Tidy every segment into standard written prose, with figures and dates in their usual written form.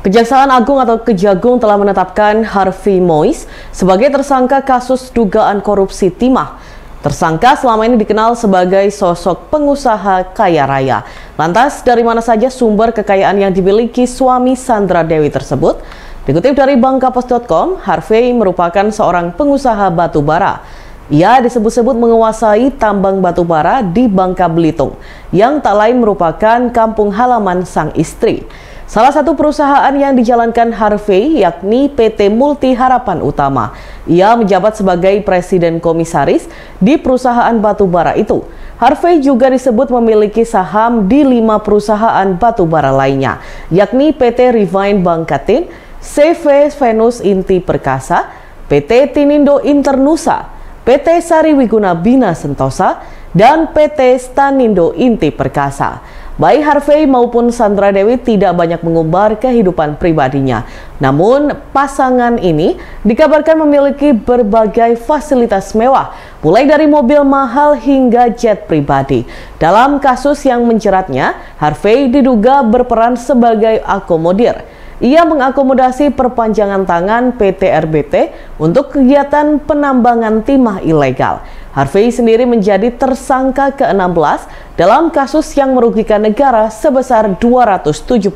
Kejaksaan Agung atau Kejagung telah menetapkan Harvey Moise sebagai tersangka kasus dugaan korupsi timah. Tersangka selama ini dikenal sebagai sosok pengusaha kaya raya. Lantas, dari mana saja sumber kekayaan yang dimiliki suami Sandra Dewi tersebut? Dikutip dari Bangkapos.com, Harvey merupakan seorang pengusaha batu bara. Ia disebut-sebut menguasai tambang batu bara di Bangka Belitung, yang tak lain merupakan kampung halaman sang istri. Salah satu perusahaan yang dijalankan Harvey yakni PT Multi Harapan Utama. Ia menjabat sebagai presiden komisaris di perusahaan batu bara itu. Harvey juga disebut memiliki saham di 5 perusahaan batu bara lainnya, yakni PT Refine Bangkatin, CV Venus Inti Perkasa, PT Tinindo Internusa, PT Sari Wiguna Bina Sentosa, dan PT Stanindo Inti Perkasa. Baik Harvey maupun Sandra Dewi tidak banyak mengumbar kehidupan pribadinya. Namun, pasangan ini dikabarkan memiliki berbagai fasilitas mewah, mulai dari mobil mahal hingga jet pribadi. Dalam kasus yang menjeratnya, Harvey diduga berperan sebagai akomodir. Ia mengakomodasi perpanjangan tangan PT RBT untuk kegiatan penambangan timah ilegal. Harvey sendiri menjadi tersangka ke-16 dalam kasus yang merugikan negara sebesar 271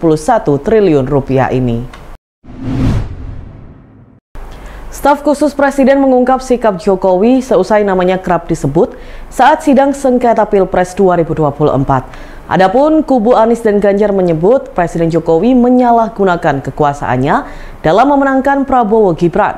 triliun rupiah ini. Staf khusus Presiden mengungkap sikap Jokowi seusai namanya kerap disebut saat sidang sengketa Pilpres 2024. Adapun kubu Anies dan Ganjar menyebut Presiden Jokowi menyalahgunakan kekuasaannya dalam memenangkan Prabowo Gibran.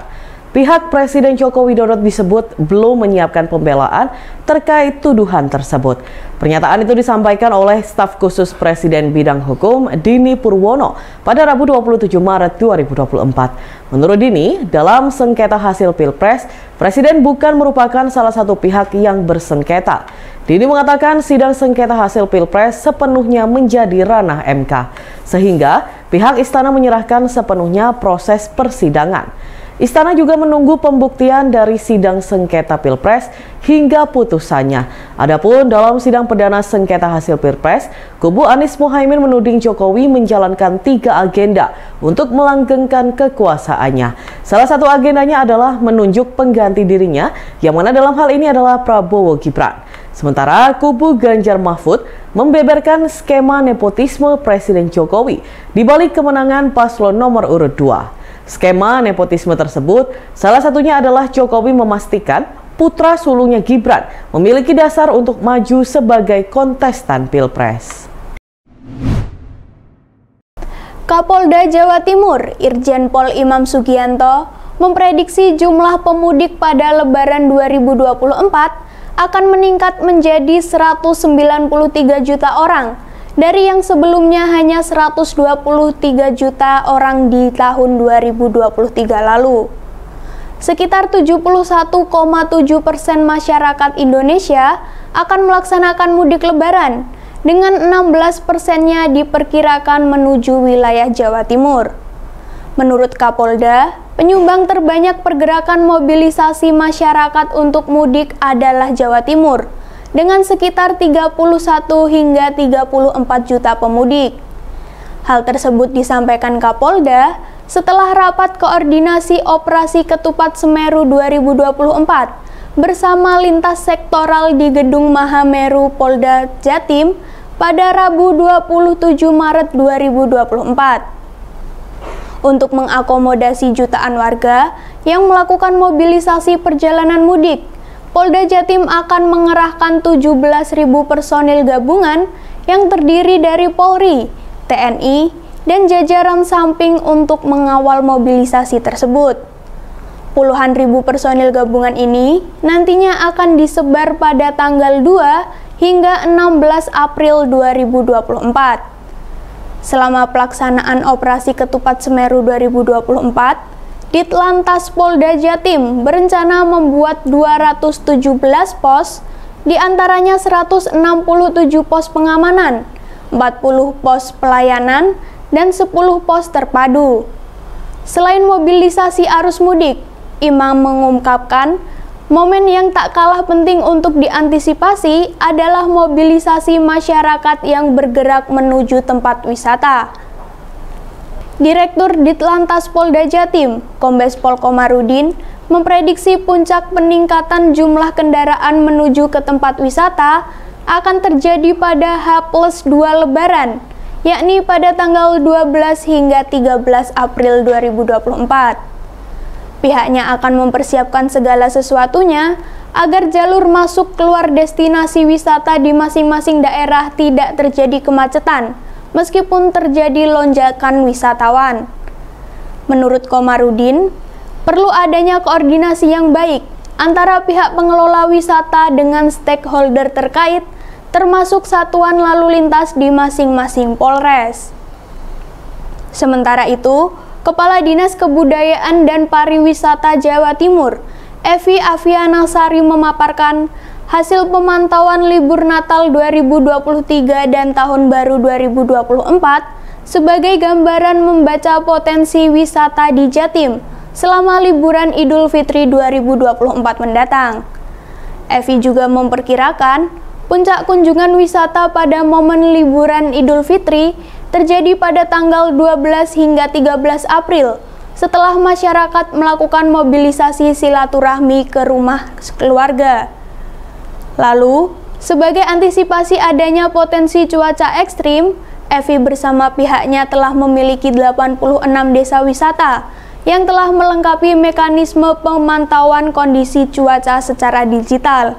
Pihak Presiden Joko Widodo disebut belum menyiapkan pembelaan terkait tuduhan tersebut. Pernyataan itu disampaikan oleh staf khusus Presiden bidang hukum Dini Purwono pada Rabu 27 Maret 2024. Menurut Dini, dalam sengketa hasil Pilpres, Presiden bukan merupakan salah satu pihak yang bersengketa. Dini mengatakan sidang sengketa hasil Pilpres sepenuhnya menjadi ranah MK, sehingga pihak istana menyerahkan sepenuhnya proses persidangan. Istana juga menunggu pembuktian dari sidang sengketa Pilpres hingga putusannya. Adapun dalam sidang perdana sengketa hasil Pilpres, kubu Anies Mohaimin menuding Jokowi menjalankan 3 agenda untuk melanggengkan kekuasaannya. Salah satu agendanya adalah menunjuk pengganti dirinya, yang mana dalam hal ini adalah Prabowo Gibran. Sementara kubu Ganjar Mahfud membeberkan skema nepotisme Presiden Jokowi di balik kemenangan paslon nomor urut 2. Skema nepotisme tersebut salah satunya adalah Jokowi memastikan putra sulungnya Gibran memiliki dasar untuk maju sebagai kontestan Pilpres. Kapolda Jawa Timur, Irjen Pol Imam Sugianto, memprediksi jumlah pemudik pada Lebaran 2024 akan meningkat menjadi 193 juta orang, dari yang sebelumnya hanya 123 juta orang di tahun 2023 lalu. Sekitar 71,7% masyarakat Indonesia akan melaksanakan mudik lebaran, dengan 16%-nya diperkirakan menuju wilayah Jawa Timur. Menurut Kapolda, penyumbang terbanyak pergerakan mobilisasi masyarakat untuk mudik adalah Jawa Timur, dengan sekitar 31 hingga 34 juta pemudik. Hal tersebut disampaikan Kapolda setelah rapat koordinasi operasi Ketupat Semeru 2024 bersama lintas sektoral di Gedung Mahameru Polda Jatim pada Rabu 27 Maret 2024. Untuk mengakomodasi jutaan warga yang melakukan mobilisasi perjalanan mudik, Polda Jatim akan mengerahkan 17.000 personil gabungan yang terdiri dari Polri, TNI, dan jajaran samping untuk mengawal mobilisasi tersebut. Puluhan ribu personil gabungan ini nantinya akan disebar pada tanggal 2 hingga 16 April 2024. Selama pelaksanaan operasi Ketupat Semeru 2024, Ditlantas Polda Jatim berencana membuat 217 pos, diantaranya 167 pos pengamanan, 40 pos pelayanan, dan 10 pos terpadu. Selain mobilisasi arus mudik, Imam mengungkapkan momen yang tak kalah penting untuk diantisipasi adalah mobilisasi masyarakat yang bergerak menuju tempat wisata. Direktur Ditlantas Polda Jatim, Kombes Pol Komarudin, memprediksi puncak peningkatan jumlah kendaraan menuju ke tempat wisata akan terjadi pada H+2 Lebaran, yakni pada tanggal 12 hingga 13 April 2024. Pihaknya akan mempersiapkan segala sesuatunya agar jalur masuk keluar destinasi wisata di masing-masing daerah tidak terjadi kemacetan, meskipun terjadi lonjakan wisatawan. Menurut Komarudin, perlu adanya koordinasi yang baik antara pihak pengelola wisata dengan stakeholder terkait, termasuk satuan lalu lintas di masing-masing Polres. Sementara itu, Kepala Dinas Kebudayaan dan Pariwisata Jawa Timur, Evi Aviana Sari memaparkan hasil pemantauan libur Natal 2023 dan Tahun Baru 2024 sebagai gambaran membaca potensi wisata di Jatim selama liburan Idul Fitri 2024 mendatang. Evi juga memperkirakan puncak kunjungan wisata pada momen liburan Idul Fitri terjadi pada tanggal 12 hingga 13 April setelah masyarakat melakukan mobilisasi silaturahmi ke rumah keluarga. Lalu, sebagai antisipasi adanya potensi cuaca ekstrim, Evi bersama pihaknya telah memiliki 86 desa wisata yang telah melengkapi mekanisme pemantauan kondisi cuaca secara digital.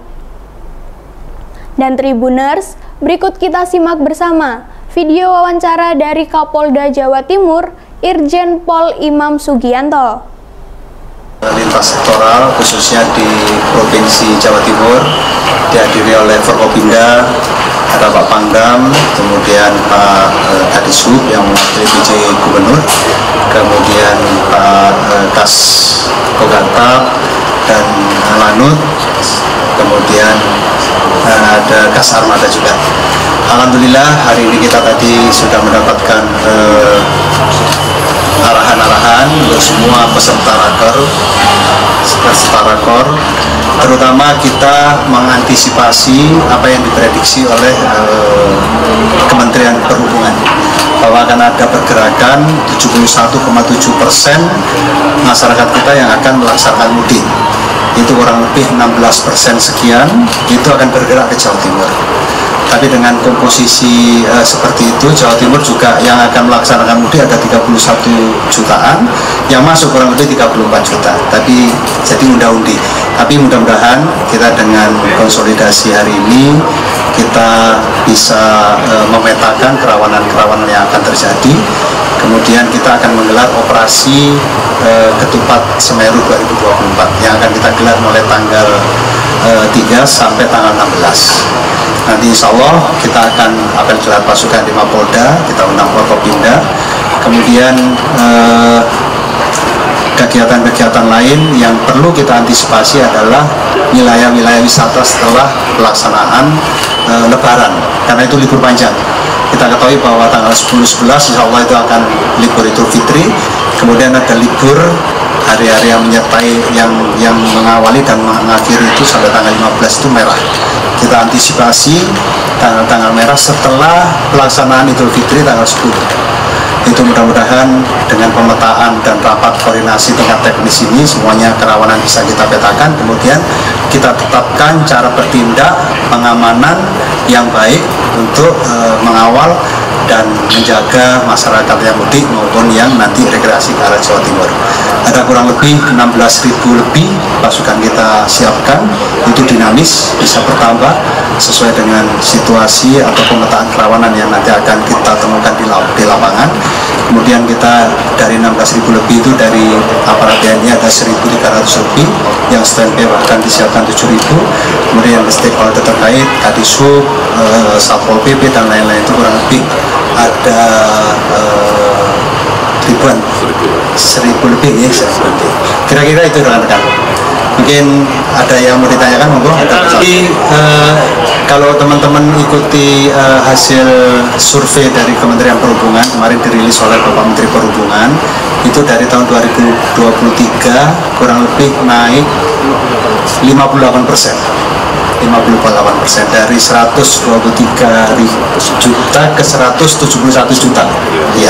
Dan Tribuners, berikut kita simak bersama video wawancara dari Kapolda Jawa Timur, Irjen Pol Imam Sugianto. Lintas sektoral khususnya di Provinsi Jawa Timur dihadiri oleh Forkopimda, ada Pak Pangdam, kemudian Pak Kadishub yang mewakili PJ Gubernur, kemudian Pak Kas Kogantab dan Lanut, kemudian ada Kas Armada juga. Alhamdulillah hari ini kita tadi sudah mendapatkan arahan-arahan untuk semua peserta rakor, terutama kita mengantisipasi apa yang diprediksi oleh Kementerian Perhubungan bahwa akan ada pergerakan 71,7% masyarakat kita yang akan melaksanakan mudik. Itu kurang lebih 16% sekian itu akan bergerak ke Jawa Timur. Tapi dengan komposisi seperti itu, Jawa Timur juga yang akan melaksanakan mudik ada 31 jutaan, yang masuk kurang lebih 34 juta. Tapi jadi unda-undi. Tapi mudah-mudahan kita dengan konsolidasi hari ini kita bisa memetakan kerawanan-kerawanan yang akan terjadi. Kemudian kita akan menggelar operasi Ketupat Semeru 2024 yang akan kita gelar mulai tanggal 3 sampai tanggal 16. Nanti insya Allah kita akan apel gelar pasukan di Mapolda, kita undang Forkopimda. Kemudian kegiatan-kegiatan lain yang perlu kita antisipasi adalah wilayah-wilayah wisata setelah pelaksanaan Lebaran, karena itu libur panjang. Kita ketahui bahwa tanggal 10-11 insya Allah itu akan libur Idul Fitri, kemudian ada libur hari-hari yang menyertai yang mengawali dan mengakhiri itu sampai tanggal 15 itu merah. Kita antisipasi tanggal-tanggal merah setelah pelaksanaan Idul Fitri tanggal 10. Itu mudah-mudahan dengan pemetaan dan rapat koordinasi tingkat teknis ini semuanya kerawanan bisa kita petakan, kemudian kita tetapkan cara bertindak pengamanan yang baik untuk mengawal dan menjaga masyarakat yang mudik maupun yang nanti rekreasi ke arah Jawa Timur. Ada kurang lebih 16.000 lebih pasukan kita siapkan, itu dinamis, bisa bertambah sesuai dengan situasi atau pemetaan kerawanan yang nanti akan kita temukan di lapangan. Kemudian kita dari 16.000 lebih itu dari aparat TNI ada 1.300 lebih yang standby bahkan disiapkan 7.000. Kemudian stakeholder terkait, Kadishub, Satpol PP dan lain-lain itu kurang lebih ada ribuan, 1.000 lebih ya, 1.000 lebih. Kira-kira itu rekan-rekan. Mungkin ada yang mau ditanyakan, monggo. Jadi kalau teman-teman ikuti hasil survei dari Kementerian Perhubungan kemarin dirilis oleh Bapak Menteri Perhubungan, itu dari tahun 2023 kurang lebih naik 58%. 58% dari 123 juta ke 171 juta, ya,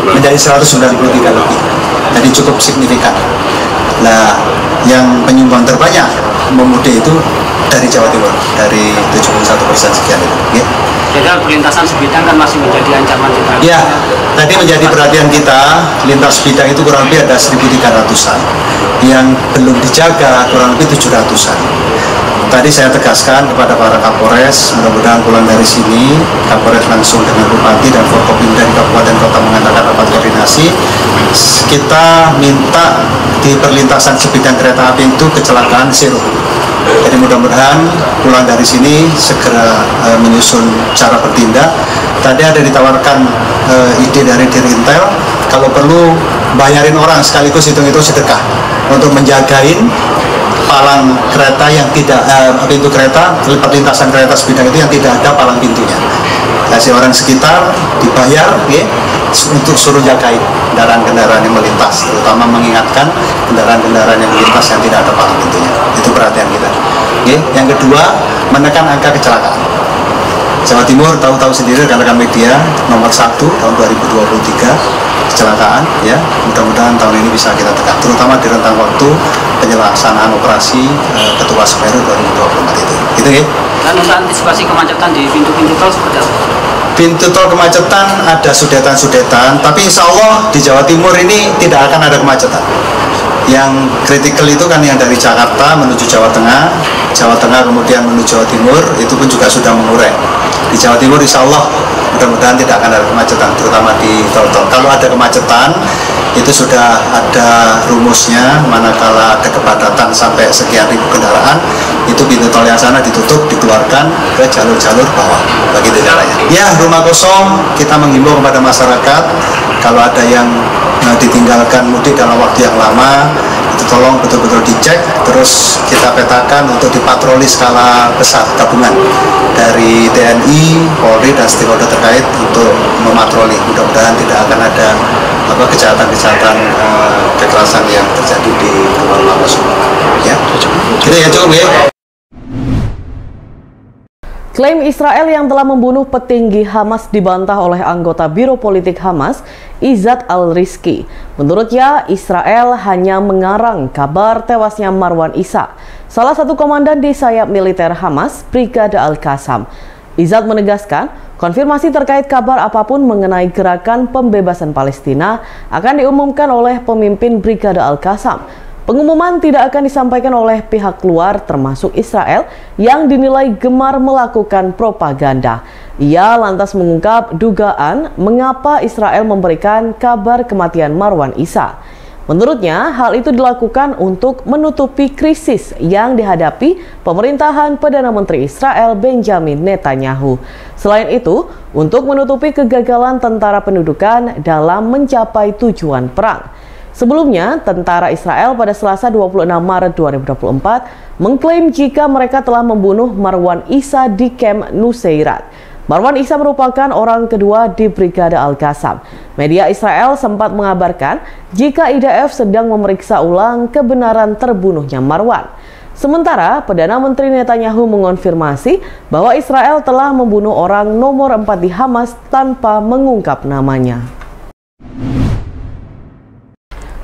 menjadi 193 lebih, jadi cukup signifikan. Nah, yang penyumbang terbanyak pemudik itu dari Jawa Timur, dari 71% sekian itu. Ya. Jadi perlintasan sebidang kan masih menjadi ancaman juga. Ya, tadi menjadi perhatian kita, lintas bidang itu kurang lebih ada 1.300-an, yang belum dijaga kurang lebih 700-an. Tadi saya tegaskan kepada para Kapolres, mudah-mudahan pulang dari sini, Kapolres langsung dengan Bupati dan Forkopimda dari Kabupaten Kota mengadakan rapat koordinasi. Kita minta di perlintasan sebidang kereta api itu kecelakaan zero. Jadi mudah-mudahan pulang dari sini segera menyusun cara bertindak. Tadi ada ditawarkan ide dari Dirintel, kalau perlu bayarin orang sekaligus hitung-hitung sedekah untuk menjagain palang kereta yang tidak pintu kereta, perlintasan kereta sebidang itu yang tidak ada palang pintunya. Kasih orang sekitar dibayar, ya, untuk suruh jagain kendaraan-kendaraan yang melintas, terutama mengingatkan kendaraan-kendaraan yang melintas yang tidak ada palang pintunya. Itu perhatian kita. Ya. Yang kedua, menekan angka kecelakaan. Jawa Timur tahu-tahu sendiri rekan-rekan media nomor 1 tahun 2023 kecelakaan, ya, mudah-mudahan tahun ini bisa kita tekan, terutama di rentang waktu penyelaksanaan operasi Ketua Semeru 2024 itu. Gitu ya. Dan untuk antisipasi kemacetan di pintu-pintu tol seperti apa? Pintu tol kemacetan ada sudetan-sudetan, tapi insya Allah di Jawa Timur ini tidak akan ada kemacetan. Yang kritikal itu kan yang dari Jakarta menuju Jawa Tengah kemudian menuju Jawa Timur, itu pun juga sudah mengurai. Di Jawa Timur insya Allah mudah-mudahan tidak akan ada kemacetan, terutama di tol-tol. Kalau ada kemacetan, itu sudah ada rumusnya, manakala ada kepadatan sampai sekian ribu kendaraan, itu pintu tol yang sana ditutup, dikeluarkan ke jalur-jalur bawah, begitu caranya. Ya, rumah kosong, kita menghimbau kepada masyarakat, kalau ada yang ditinggalkan mudik dalam waktu yang lama, itu tolong betul-betul dicek, terus kita petakan untuk dipatroli skala besar gabungan dari TNI, Polri, dan stakeholder terkait untuk mematroli. Mudah-mudahan tidak akan ada kejahatan-kejahatan kekerasan yang terjadi di rumah kosong. Ya, kita ya cukup ya. Klaim Israel yang telah membunuh petinggi Hamas dibantah oleh anggota Biro Politik Hamas, Izzat Al-Rizki. Menurutnya, Israel hanya mengarang kabar tewasnya Marwan Issa, salah satu komandan di sayap militer Hamas, Brigade Al-Qassam. Izzat menegaskan, konfirmasi terkait kabar apapun mengenai gerakan pembebasan Palestina akan diumumkan oleh pemimpin Brigade Al-Qassam. Pengumuman tidak akan disampaikan oleh pihak luar termasuk Israel yang dinilai gemar melakukan propaganda. Ia lantas mengungkap dugaan mengapa Israel memberikan kabar kematian Marwan Issa. Menurutnya, hal itu dilakukan untuk menutupi krisis yang dihadapi pemerintahan Perdana Menteri Israel Benjamin Netanyahu. Selain itu, untuk menutupi kegagalan tentara pendudukan dalam mencapai tujuan perang. Sebelumnya, tentara Israel pada Selasa 26 Maret 2024 mengklaim jika mereka telah membunuh Marwan Issa di Camp Nuseirat. Marwan Issa merupakan orang kedua di Brigade Al-Qassam. Media Israel sempat mengabarkan jika IDF sedang memeriksa ulang kebenaran terbunuhnya Marwan. Sementara, Perdana Menteri Netanyahu mengonfirmasi bahwa Israel telah membunuh orang nomor 4 di Hamas tanpa mengungkap namanya.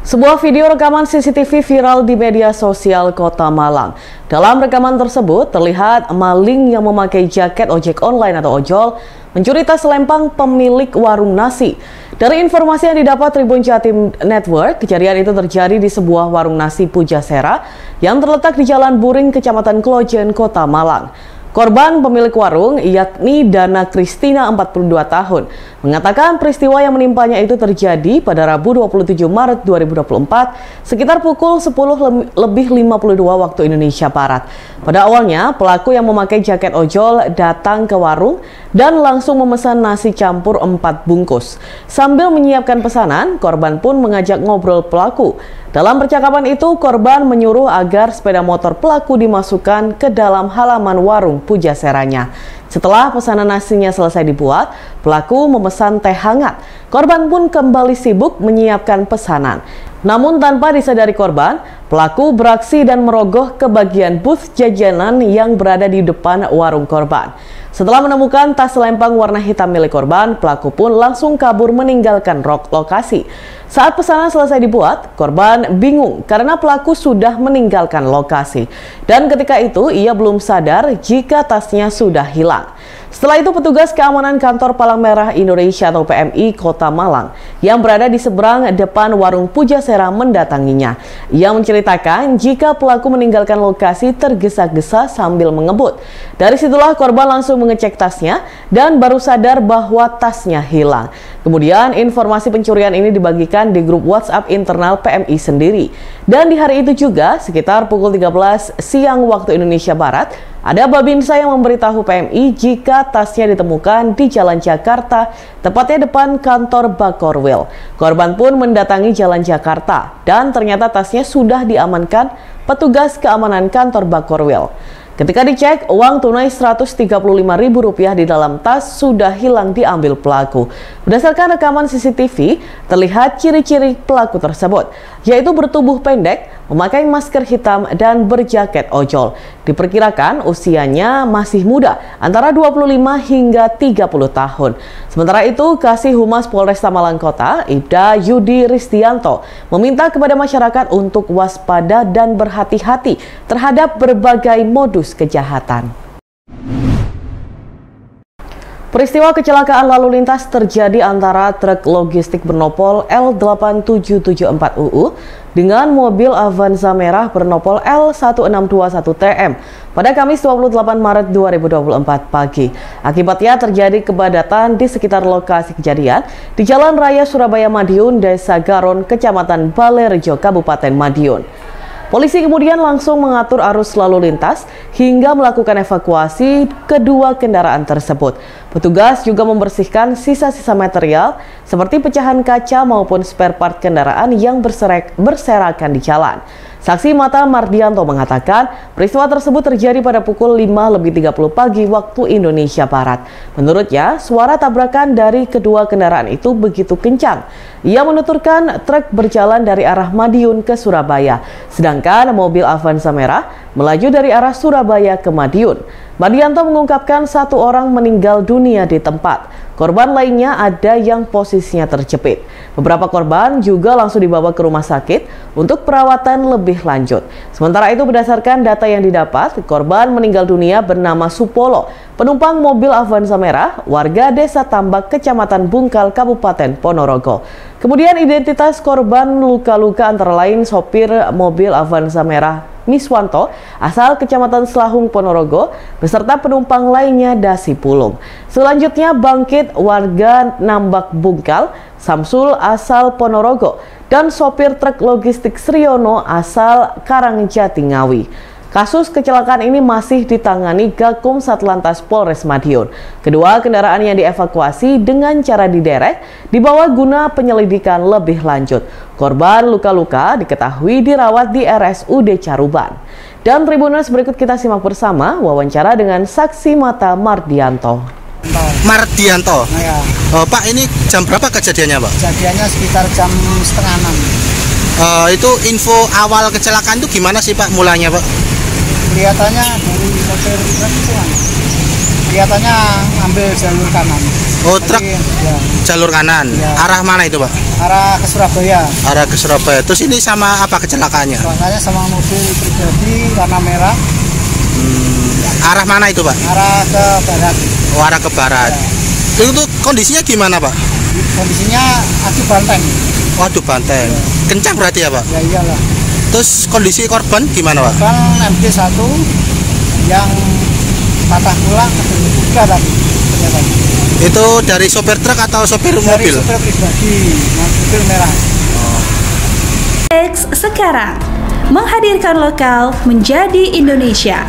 Sebuah video rekaman CCTV viral di media sosial Kota Malang. Dalam rekaman tersebut, terlihat maling yang memakai jaket ojek online atau ojol mencuri tas selempang pemilik warung nasi. Dari informasi yang didapat Tribun Jatim Network, kejadian itu terjadi di sebuah warung nasi Pujasera yang terletak di Jalan Buring, Kecamatan Klojen, Kota Malang. Korban pemilik warung, yakni Dana Kristina 42 tahun, mengatakan peristiwa yang menimpanya itu terjadi pada Rabu 27 Maret 2024 sekitar pukul 10:52 waktu Indonesia Barat. Pada awalnya, pelaku yang memakai jaket ojol datang ke warung dan langsung memesan nasi campur 4 bungkus. Sambil menyiapkan pesanan, korban pun mengajak ngobrol pelaku. Dalam percakapan itu, korban menyuruh agar sepeda motor pelaku dimasukkan ke dalam halaman warung pujaseranya. Setelah pesanan nasinya selesai dibuat, pelaku memesan teh hangat. Korban pun kembali sibuk menyiapkan pesanan. Namun tanpa disadari korban, pelaku beraksi dan merogoh ke bagian booth jajanan yang berada di depan warung korban. Setelah menemukan tas selempang warna hitam milik korban, pelaku pun langsung kabur meninggalkan lokasi. Saat pesanan selesai dibuat, korban bingung karena pelaku sudah meninggalkan lokasi. Dan ketika itu ia belum sadar jika tasnya sudah hilang. Setelah itu petugas keamanan kantor Palang Merah Indonesia atau PMI Kota Malang yang berada di seberang depan warung Pujasera mendatanginya. Ia menceritakan jika pelaku meninggalkan lokasi tergesa-gesa sambil mengebut. Dari situlah korban langsung mengecek tasnya dan baru sadar bahwa tasnya hilang. Kemudian informasi pencurian ini dibagikan di grup WhatsApp internal PMI sendiri. Dan di hari itu juga sekitar pukul 13 siang waktu Indonesia Barat, ada Babinsa yang memberitahu PMI jika tasnya ditemukan di Jalan Jakarta, tepatnya depan kantor Bakorwil. Korban pun mendatangi Jalan Jakarta dan ternyata tasnya sudah diamankan petugas keamanan kantor Bakorwil. Ketika dicek, uang tunai Rp135.000 di dalam tas sudah hilang diambil pelaku. Berdasarkan rekaman CCTV, terlihat ciri-ciri pelaku tersebut, yaitu bertubuh pendek, memakai masker hitam, dan berjaket ojol. Diperkirakan usianya masih muda, antara 25 hingga 30 tahun. Sementara itu, Kasih Humas Polresta Malang Kota, Ibda Yudi Ristianto, meminta kepada masyarakat untuk waspada dan berhati-hati terhadap berbagai modus kejahatan. Peristiwa kecelakaan lalu lintas terjadi antara truk logistik bernopol L8774UU dengan mobil Avanza merah bernopol L1621TM pada Kamis 28 Maret 2024 pagi. Akibatnya terjadi kepadatan di sekitar lokasi kejadian di Jalan Raya Surabaya Madiun, Desa Garon, Kecamatan Balerejo, Kabupaten Madiun. Polisi kemudian langsung mengatur arus lalu lintas hingga melakukan evakuasi kedua kendaraan tersebut. Petugas juga membersihkan sisa-sisa material seperti pecahan kaca maupun spare part kendaraan yang berserakan di jalan. Saksi mata Mardianto mengatakan peristiwa tersebut terjadi pada pukul 5:30 pagi waktu Indonesia Barat. Menurutnya, suara tabrakan dari kedua kendaraan itu begitu kencang. Ia menuturkan truk berjalan dari arah Madiun ke Surabaya, sedangkan mobil Avanza merah melaju dari arah Surabaya ke Madiun. Mardianto mengungkapkan 1 orang meninggal dunia di tempat. Korban lainnya ada yang posisinya terjepit. Beberapa korban juga langsung dibawa ke rumah sakit untuk perawatan lebih lanjut. Sementara itu berdasarkan data yang didapat, korban meninggal dunia bernama Supolo, penumpang mobil Avanza merah, warga Desa Tambak, Kecamatan Bungkal, Kabupaten Ponorogo. Kemudian identitas korban luka-luka antara lain sopir mobil Avanza merah Miswanto, asal Kecamatan Selahung, Ponorogo, beserta penumpang lainnya Dasi Pulung. Selanjutnya Bangkit, warga Nambak Bungkal, Samsul, asal Ponorogo, dan sopir truk logistik Sriono, asal Karangjati Ngawi. Kasus kecelakaan ini masih ditangani Gakum Satlantas Polres Madiun. Kedua kendaraan yang dievakuasi dengan cara diderek dibawa guna penyelidikan lebih lanjut. Korban luka-luka diketahui dirawat di RSUD Caruban. Dan Tribuners, berikut kita simak bersama wawancara dengan saksi mata Mardianto. Mardianto. Ya. Oh, Pak, ini jam berapa kejadiannya, Pak? Kejadiannya sekitar jam 5:30. Itu info awal kecelakaan itu gimana sih, Pak, mulanya, Pak? Kelihatannya dari sopir truk itu kan, kelihatannya ambil jalur kanan. Oh, truk ya. Jalur kanan. Ya. Arah mana itu, Pak? Arah ke Surabaya. Arah ke Surabaya. Terus ini sama apa kecelakaannya? Kecelakaannya sama mobil pribadi warna merah. Arah mana itu, Pak? Arah ke barat. Oh, arah ke barat. Ya. Itu kondisinya gimana, Pak? Kondisinya aki banteng. Waduh, banteng. Ya. Kencang berarti ya, Pak? Ya iyalah. Terus kondisi korban gimana, Pak? Korban MG1 yang patah tulang juga tadi. Itu dari sopir truk atau sopir mobil? Dari sopir pribadi, mobil merah. X sekarang menghadirkan lokal menjadi Indonesia.